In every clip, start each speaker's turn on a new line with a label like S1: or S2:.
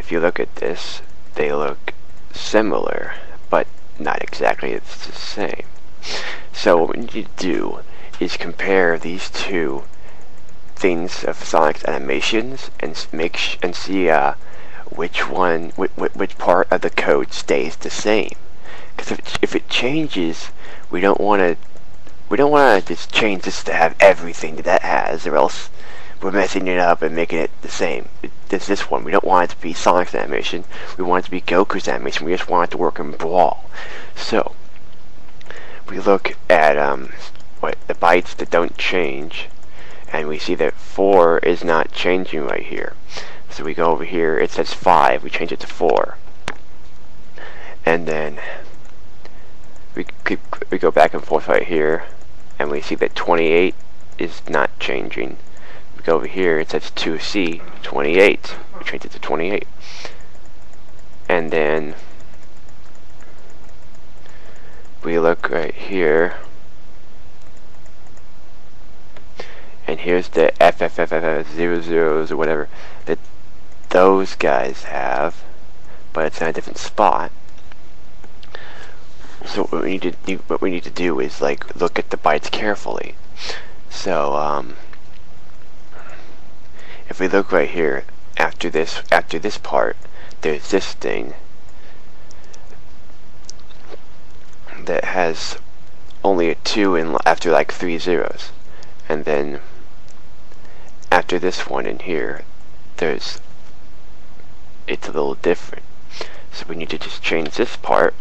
S1: if you look at this, they look similar, but not exactly it's the same. So what we need to do is compare these two things of Sonic's animations and see which part of the code stays the same. Because if it changes, we don't want to just change this to have everything that has, or else we're messing it up and making it the same. There's this one. We don't want it to be Sonic's animation. We want it to be Goku's animation. We just want it to work in Brawl. So we look at the bytes that don't change, and we see that 4 is not changing right here. So we go over here. It says 5. We change it to 4, and then we go back and forth right here, and we see that 28 is not changing. We go over here, it says 2C, 28. We change it to 28. And then we look right here, and here's the FFFF00s or whatever that those guys have, but it's in a different spot. So what we need to do is like look at the bytes carefully. So if we look right here, after this part, there's this thing that has only a 2 in after like 3 zeros, and then after this one in here, it's a little different. So we need to just change this part.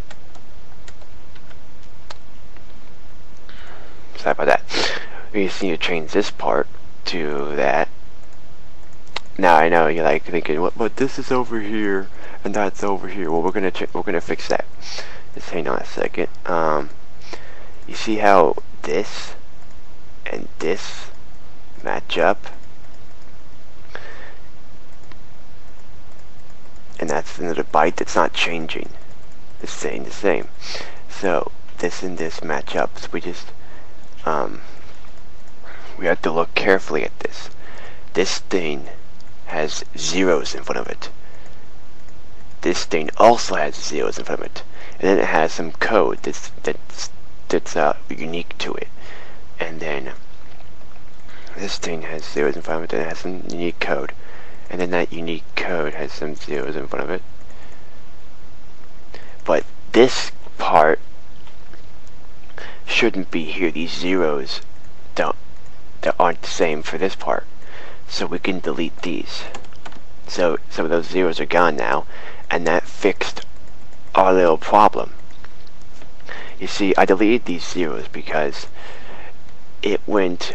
S1: Sorry about that. We just need to change this part to that. Now I know you're like thinking, what? But this is over here and that's over here. Well, we're gonna fix that. Just hang on a second. You see how this and this match up, and that's another byte that's not changing. It's staying the same. So this and this match up. So we just we have to look carefully at this. This thing has zeros in front of it. This thing also has zeros in front of it, and then it has some code that's unique to it. And then this thing has zeros in front of it, and it has some unique code, and then that unique code has some zeros in front of it. But this part shouldn't be here. These zeros that aren't the same for this part, so we can delete these. So some of those zeros are gone now, and that fixed our little problem. You see, I deleted these zeros because it went.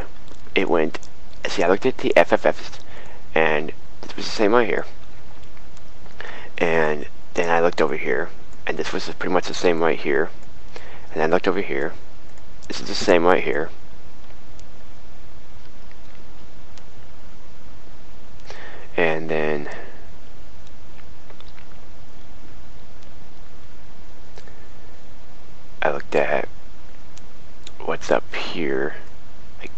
S1: See, I looked at the FFFs, and this was the same right here, and then I looked over here, and this was pretty much the same right here, and I looked over here. This is the same right here. And then I looked at what's up here. Like,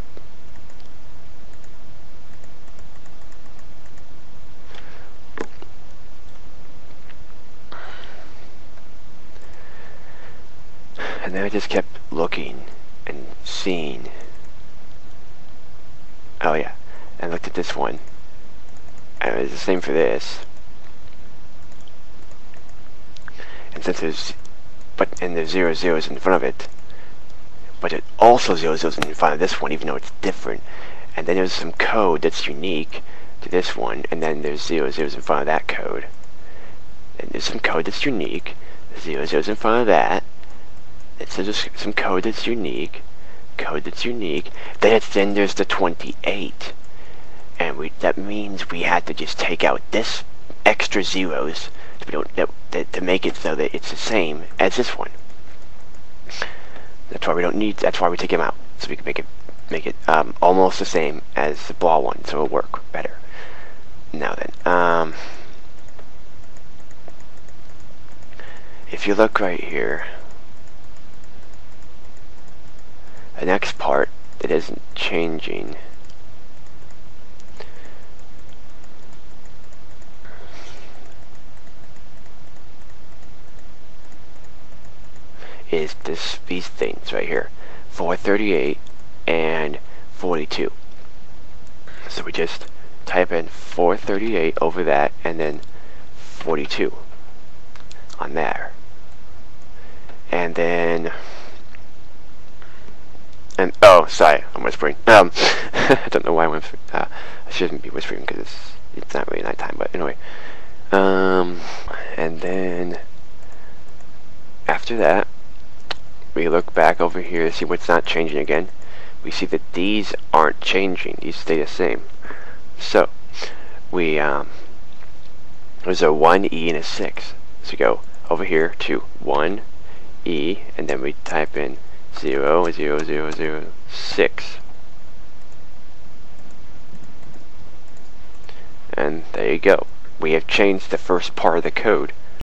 S1: and then I just kept looking and seeing. Oh yeah, and I looked at this one, and it was the same for this. And since there's there's 0 zeros in front of it, but it also 0 zeros in front of this one, even though it's different. And then there's some code that's unique to this one, and then there's 0 zeros in front of that code. And there's some code that's unique, 0 zeros in front of that. So there's some code that's unique, Then there's the 28, and that means we had to just take out this extra zeros to make it so that it's the same as this one. That's why we don't need. That's why we take them out, so we can make it almost the same as the Brawl one, so it'll work better. Now then, if you look right here, the next part that isn't changing is these things right here, 438 and 42. So we just type in 438 over that, and then 42 on there. And then, and oh, sorry, I'm whispering. I don't know why I went. I shouldn't be whispering because it's not really nighttime. But anyway, and then after that, we look back over here to see what's not changing again. We see that these aren't changing; these stay the same. So we there's a 1E and a 6. So we go over here to 1E, and then we type in 0, 0, 0, 0, 6. And there you go. We have changed the first part of the code